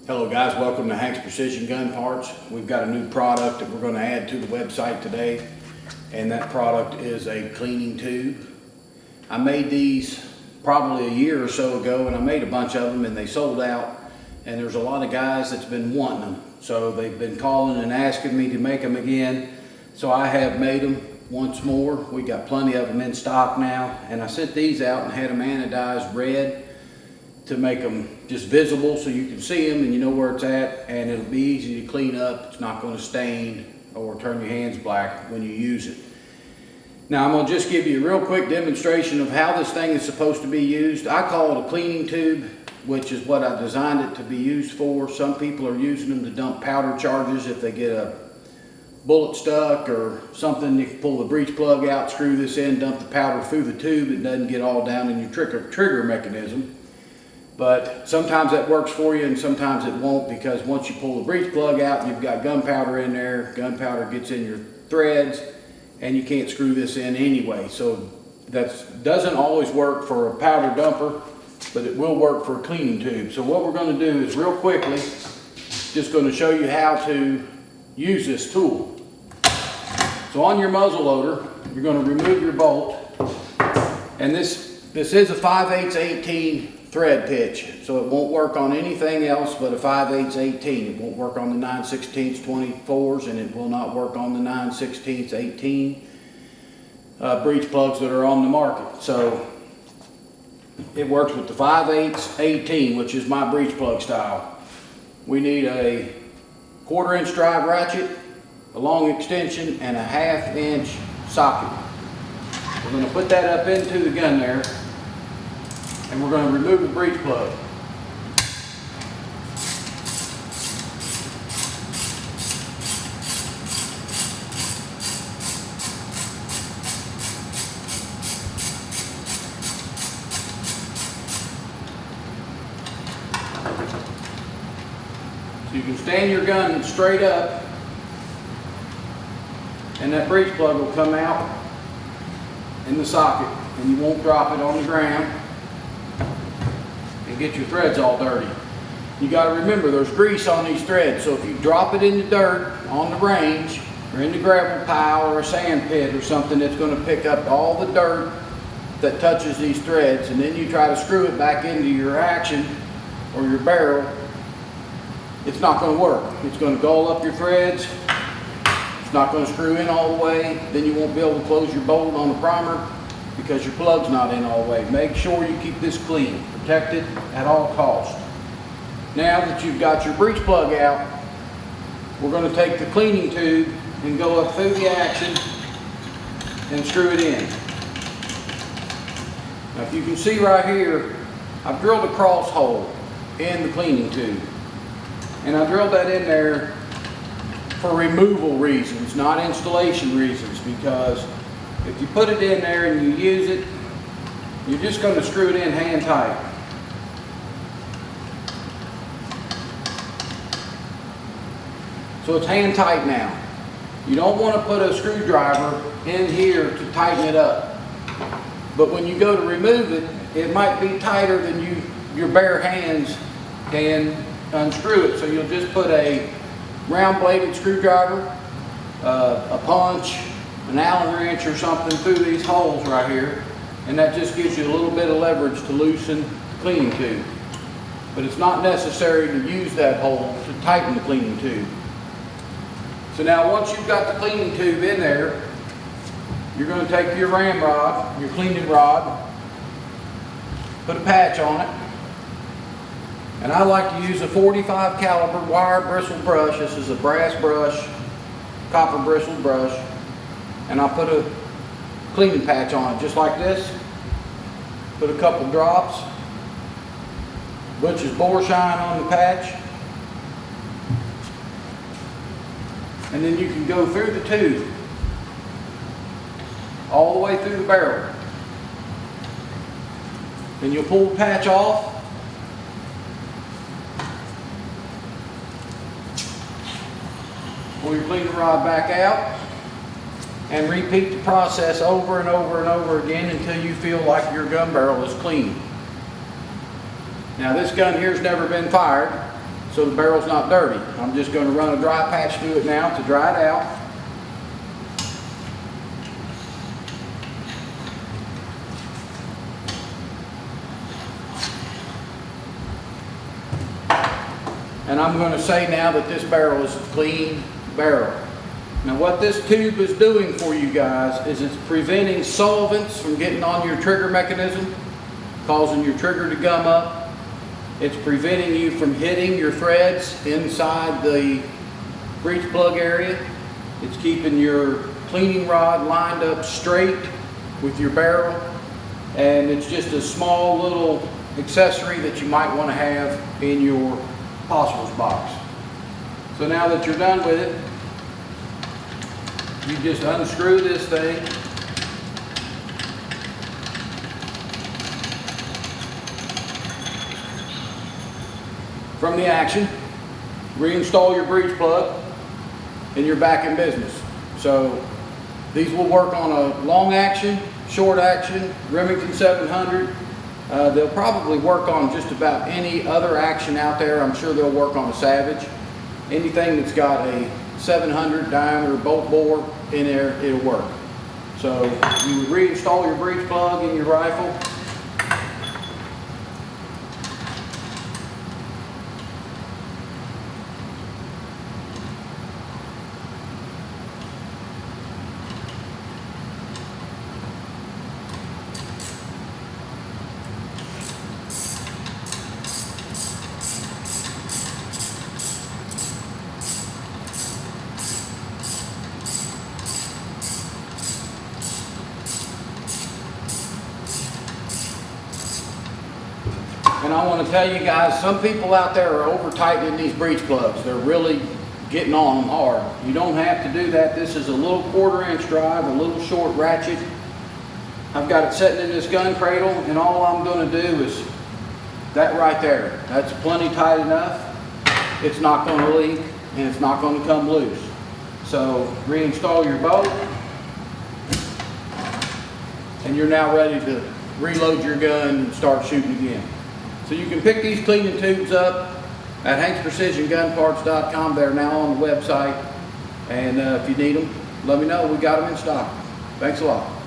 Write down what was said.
Hello guys, welcome to Hank's Precision Gun Parts. We've got a new product that we're going to add to the website today, and that product is a cleaning tube. I made these probably a year or so ago, and I made a bunch of them and they sold out, and there's a lot of guys that's been wanting them. So they've been calling and asking me to make them again. So I have made them once more. We got plenty of them in stock now, and I sent these out and had them anodized red to make them just visible so you can see them and you know where it's at, and it'll be easy to clean up. It's not going to stain or turn your hands black when you use it. Now I'm going to just give you a real quick demonstration of how this thing is supposed to be used. I call it a cleaning tube, which is what I designed it to be used for. Some people are using them to dump powder charges if they get a bullet stuck or something. You can pull the breech plug out, screw this in, dump the powder through the tube. It doesn't get all down in your trigger mechanism. But sometimes that works for you and sometimes it won't, because once you pull the breech plug out, you've got gunpowder in there. Gunpowder gets in your threads and you can't screw this in anyway. So that doesn't always work for a powder dumper, but it will work for a cleaning tube. So what we're going to do is real quickly, just going to show you how to use this tool. So on your muzzle loader, you're going to remove your bolt, and this is a 5/8 18 thread pitch, so it won't work on anything else but a 5/8 18. It won't work on the 9/16 24s, and it will not work on the 9/16 18 breech plugs that are on the market. So it works with the 5/8 18, which is my breech plug style. We need a 1/4 inch drive ratchet, a long extension, and a 1/2 inch socket. We're going to put that up into the gun there, and we're going to remove the breech plug. So you can stand your gun straight up, and that breech plug will come out in the socket, and you won't drop it on the ground and get your threads all dirty. You got to remember there's grease on these threads, so if you drop it in the dirt on the range or in the gravel pile or a sand pit or something, it's going to pick up all the dirt that touches these threads, and then you try to screw it back into your action or your barrel, it's not going to work. It's going to gull up your threads. It's not going to screw in all the way. Then you won't be able to close your bolt on the primer because your plug's not in all the way. Make sure you keep this clean, protected at all costs. Now that you've got your breech plug out, we're going to take the cleaning tube and go up through the action and screw it in. Now if you can see right here, I've drilled a cross hole in the cleaning tube, and I drilled that in there for removal reasons, not installation reasons, because if you put it in there and you use it, you're just going to screw it in hand tight. So it's hand tight now. You don't want to put a screwdriver in here to tighten it up. But when you go to remove it, it might be tighter than your bare hands can unscrew it. So you'll just put a round bladed screwdriver, a punch, an Allen wrench or something through these holes right here, and that just gives you a little bit of leverage to loosen the cleaning tube. But it's not necessary to use that hole to tighten the cleaning tube. So now once you've got the cleaning tube in there, you're going to take your ram rod, your cleaning rod, put a patch on it. And I like to use a 45 caliber wire bristle brush. This is a brass brush, copper bristle brush. And I'll put a cleaning patch on it just like this. Put a couple drops, butcher's bore shine on the patch. And then you can go through the tube, all the way through the barrel. Then you'll pull the patch off. Pull your cleaning rod back out and repeat the process over and over and over again until you feel like your gun barrel is clean. Now this gun here's never been fired, so the barrel's not dirty. I'm just going to run a dry patch through it now to dry it out. And I'm going to say now that this barrel is a clean barrel. Now what this tube is doing for you guys is it's preventing solvents from getting on your trigger mechanism, causing your trigger to gum up. It's preventing you from hitting your threads inside the breech plug area. It's keeping your cleaning rod lined up straight with your barrel. And it's just a small little accessory that you might want to have in your possibles box. So now that you're done with it, you just unscrew this thing. From the action, reinstall your breech plug, and you're back in business. So these will work on a long action, short action, Remington 700. They'll probably work on just about any other action out there. I'm sure they'll work on a Savage. Anything that's got a 700 diameter bolt bore in there, it'll work. So you would reinstall your breech plug in your rifle. And I want to tell you guys, some people out there are over tightening these breech plugs. They're really getting on them hard. You don't have to do that. This is a little 1/4 inch drive, a little short ratchet. I've got it sitting in this gun cradle, and all I'm going to do is that right there. That's plenty tight enough. It's not going to leak, and it's not going to come loose. So reinstall your bolt, and you're now ready to reload your gun and start shooting again. So you can pick these cleaning tubes up at hanksprecisiongunparts.com. They're now on the website. And if you need them, let me know. We got them in stock. Thanks a lot.